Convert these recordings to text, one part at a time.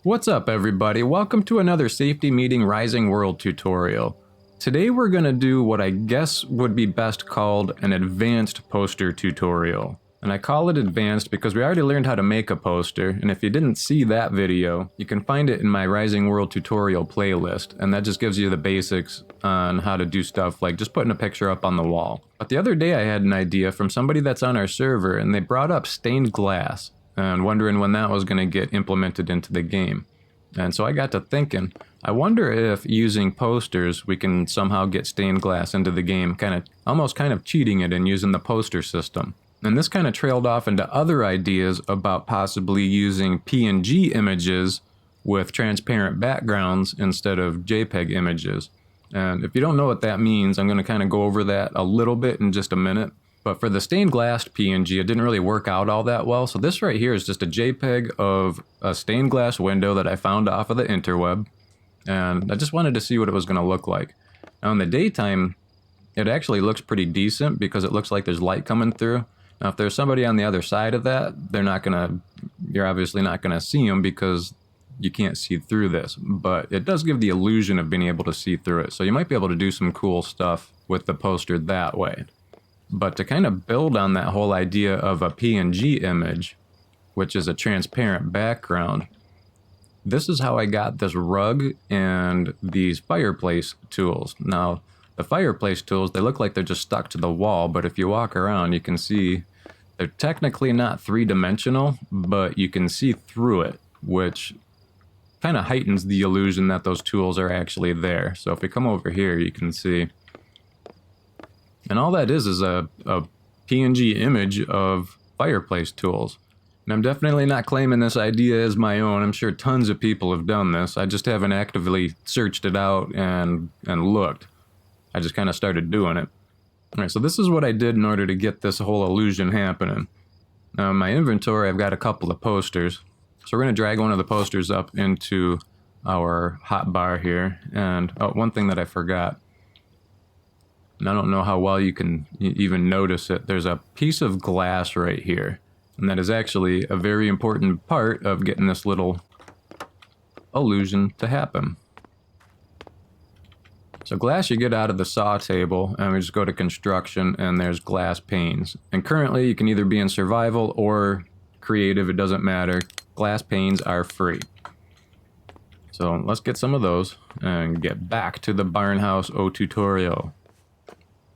What's up everybody, welcome to another Safety Meeting Rising World tutorial. Today we're going to do what I guess would be best called an advanced poster tutorial. And I call it advanced because we already learned how to make a poster, and if you didn't see that video, you can find it in my Rising World tutorial playlist, and that just gives you the basics on how to do stuff like just putting a picture up on the wall. But the other day I had an idea from somebody that's on our server, and they brought up stained glass, and wondering when that was going to get implemented into the game. And so I got to thinking, I wonder if using posters we can somehow get stained glass into the game, almost kind of cheating it and using the poster system. And this kind of trailed off into other ideas about possibly using PNG images with transparent backgrounds instead of JPEG images. And if you don't know what that means, I'm going to kind of go over that a little bit in just a minute. But for the stained glass PNG, it didn't really work out all that well. So this right here is just a JPEG of a stained glass window that I found off of the interweb. And I just wanted to see what it was going to look like. Now in the daytime, it actually looks pretty decent because it looks like there's light coming through. Now if there's somebody on the other side of that, you're obviously not going to see them because you can't see through this. But it does give the illusion of being able to see through it. So you might be able to do some cool stuff with the poster that way. But to kind of build on that whole idea of a PNG image, which is a transparent background, this is how I got this rug and these fireplace tools. Now, the fireplace tools, they look like they're just stuck to the wall, but if you walk around, you can see they're technically not three-dimensional, but you can see through it, which kind of heightens the illusion that those tools are actually there. So if we come over here, you can see. And all that is a PNG image of fireplace tools. And I'm definitely not claiming this idea as my own. I'm sure tons of people have done this. I just haven't actively searched it out and looked. I just kind of started doing it. All right, so this is what I did in order to get this whole illusion happening. Now in my inventory, I've got a couple of posters. So we're going to drag one of the posters up into our hotbar here. And one thing that I forgot. And I don't know how well you can even notice it. There's a piece of glass right here. And that is actually a very important part of getting this little illusion to happen. So glass you get out of the saw table, and we just go to construction, and there's glass panes. And currently you can either be in survival or creative, it doesn't matter. Glass panes are free. So let's get some of those and get back to the Barnhouse O tutorial.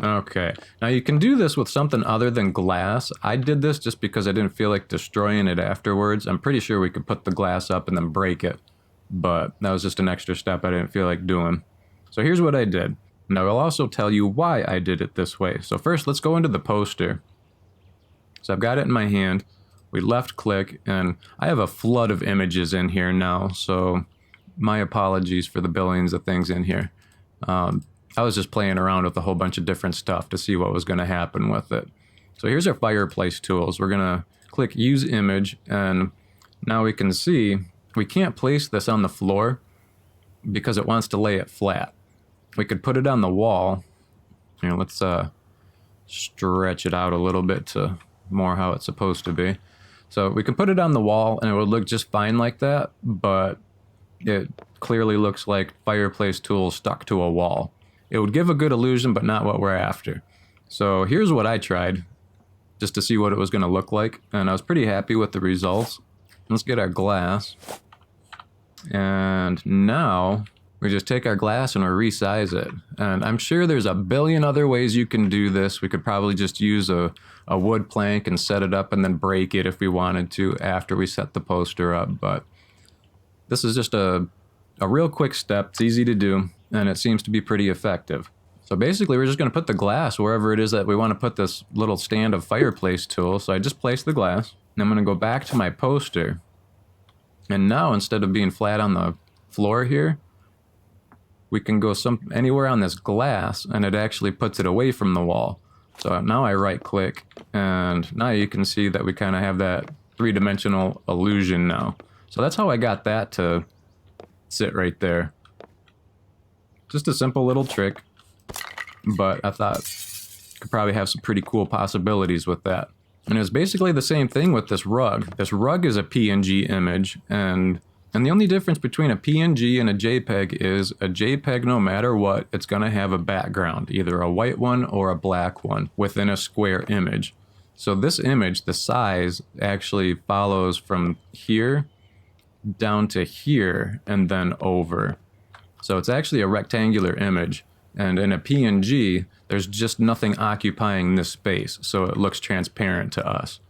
Okay, now you can do this with something other than glass. I did this just because I didn't feel like destroying it afterwards. I'm pretty sure we could put the glass up and then break it, but that was just an extra step I didn't feel like doing. So here's what I did. Now I'll also tell you why I did it this way. So first, let's go into the poster. So I've got it in my hand. We left click, and I have a flood of images in here now, so my apologies for the billions of things in here. I was just playing around with a whole bunch of different stuff to see what was going to happen with it. So here's our fireplace tools. We're going to click use image, and now we can see we can't place this on the floor because it wants to lay it flat. We could put it on the wall. Here, let's stretch it out a little bit to more how it's supposed to be. So we can put it on the wall and it would look just fine like that, but it clearly looks like fireplace tools stuck to a wall. It would give a good illusion, but not what we're after. So here's what I tried, just to see what it was going to look like, and I was pretty happy with the results. Let's get our glass. And now we just take our glass and we resize it. And I'm sure there's a billion other ways you can do this. We could probably just use a wood plank and set it up and then break it if we wanted to after we set the poster up. But this is just a real quick step. It's easy to do, and it seems to be pretty effective. So basically we're just going to put the glass wherever it is that we want to put this little stand of fireplace tool. So I just placed the glass, and I'm going to go back to my poster. And now instead of being flat on the floor here, we can go anywhere on this glass, and it actually puts it away from the wall. So now I right click, and now you can see that we kind of have that three-dimensional illusion now. So that's how I got that to sit right there. Just a simple little trick, but I thought could probably have some pretty cool possibilities with that. And it's basically the same thing with this rug. This rug is a PNG image, and And the only difference between a PNG and a JPEG is a JPEG, no matter what, it's going to have a background, either a white one or a black one within a square image. So this image, the size actually follows from here down to here and then over. So it's actually a rectangular image. And in a PNG, there's just nothing occupying this space, so it looks transparent to us.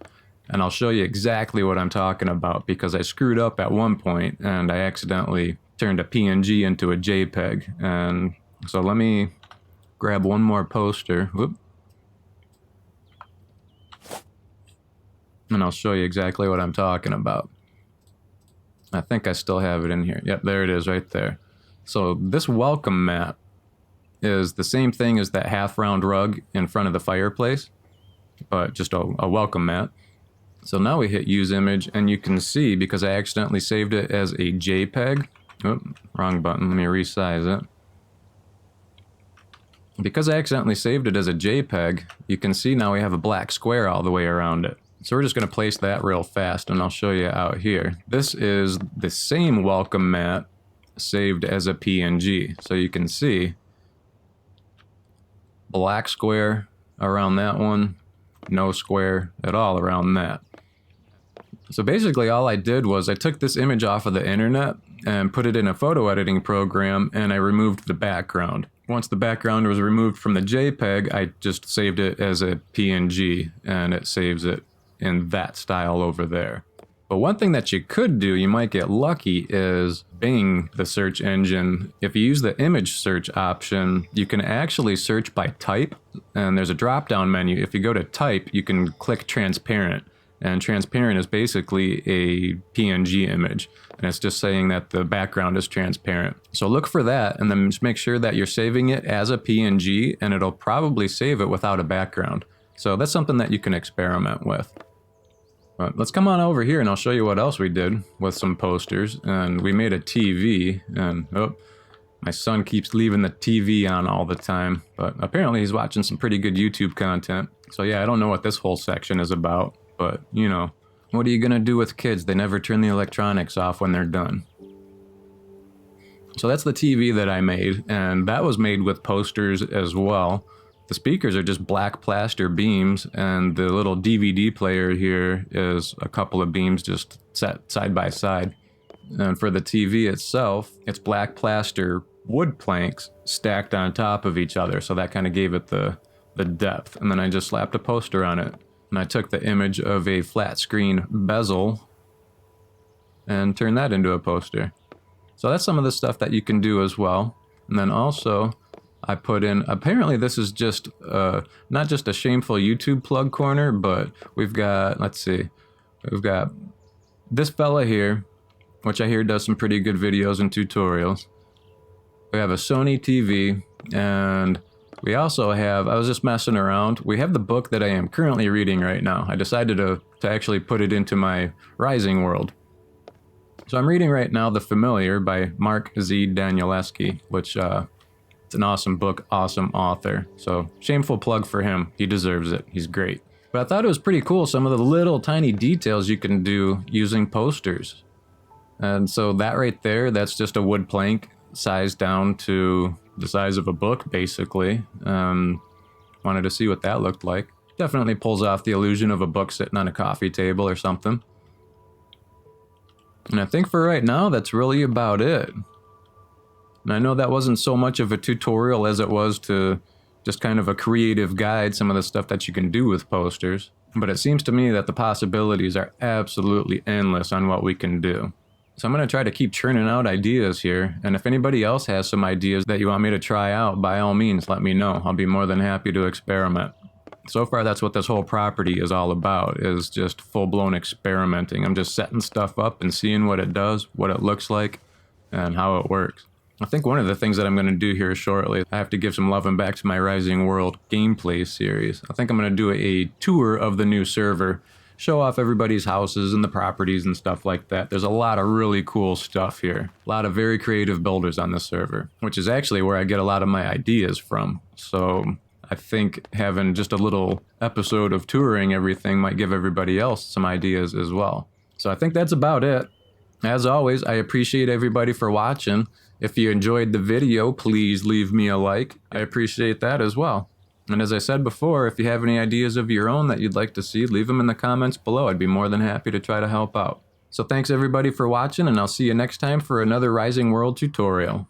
And I'll show you exactly what I'm talking about because I screwed up at one point and I accidentally turned a PNG into a JPEG. And so let me grab one more poster. Whoop. And I'll show you exactly what I'm talking about. I think I still have it in here. Yep, there it is right there. So this welcome mat is the same thing as that half-round rug in front of the fireplace, but just a welcome mat. So now we hit use image, and you can see, because I accidentally saved it as a JPEG. Oh, wrong button, let me resize it. Because I accidentally saved it as a JPEG, you can see now we have a black square all the way around it. So we're just going to place that real fast, and I'll show you out here. This is the same welcome mat saved as a PNG. So you can see black square around that one, no square at all around that. So basically all I did was I took this image off of the internet and put it in a photo editing program, and I removed the background. Once the background was removed from the JPEG, I just saved it as a PNG, and it saves it in that style over there. But one thing that you could do, you might get lucky, is Bing, the search engine. If you use the image search option, you can actually search by type, and there's a drop-down menu. If you go to type, you can click transparent, and transparent is basically a PNG image, and it's just saying that the background is transparent. So look for that, and then just make sure that you're saving it as a PNG, and it'll probably save it without a background. So that's something that you can experiment with. But let's come on over here and I'll show you what else we did with some posters. And we made a TV, and oh, my son keeps leaving the TV on all the time, but apparently he's watching some pretty good YouTube content. So yeah, I don't know what this whole section is about, but you know, what are you gonna do with kids? They never turn the electronics off when they're done. So that's the TV that I made, and that was made with posters as well. The speakers are just black plaster beams, and the little DVD player here is a couple of beams just set side by side. And for the TV itself, it's black plaster wood planks stacked on top of each other, so that kind of gave it the depth. And then I just slapped a poster on it. And I took the image of a flat screen bezel and turned that into a poster. So that's some of the stuff that you can do as well. And then also, I put in, apparently this is just, not just a shameful YouTube plug corner, but we've got, let's see, we've got this fella here, which I hear does some pretty good videos and tutorials. We have a Sony TV, and we also have, I was just messing around, we have the book that I am currently reading right now. I decided to actually put it into my Rising world. So I'm reading right now The Familiar by Mark Z. Danielewski, which, it's an awesome book, awesome author. So shameful plug for him. He deserves it. He's great. But I thought it was pretty cool, some of the little tiny details you can do using posters. And so that right there, that's just a wood plank sized down to the size of a book, basically. Wanted to see what that looked like. Definitely pulls off the illusion of a book sitting on a coffee table or something. And I think for right now, that's really about it. And I know that wasn't so much of a tutorial as it was to just kind of a creative guide, some of the stuff that you can do with posters. But it seems to me that the possibilities are absolutely endless on what we can do. So I'm going to try to keep churning out ideas here. And if anybody else has some ideas that you want me to try out, by all means, let me know. I'll be more than happy to experiment. So far, that's what this whole property is all about, is just full-blown experimenting. I'm just setting stuff up and seeing what it does, what it looks like, and how it works. I think one of the things that I'm going to do here shortly, I have to give some loving back to my Rising World gameplay series. I think I'm going to do a tour of the new server, show off everybody's houses and the properties and stuff like that. There's a lot of really cool stuff here. A lot of very creative builders on this server, which is actually where I get a lot of my ideas from. So I think having just a little episode of touring everything might give everybody else some ideas as well. So I think that's about it. As always, I appreciate everybody for watching. If you enjoyed the video, please leave me a like. I appreciate that as well. And as I said before, if you have any ideas of your own that you'd like to see, leave them in the comments below. I'd be more than happy to try to help out. So thanks everybody for watching, and I'll see you next time for another Rising World tutorial.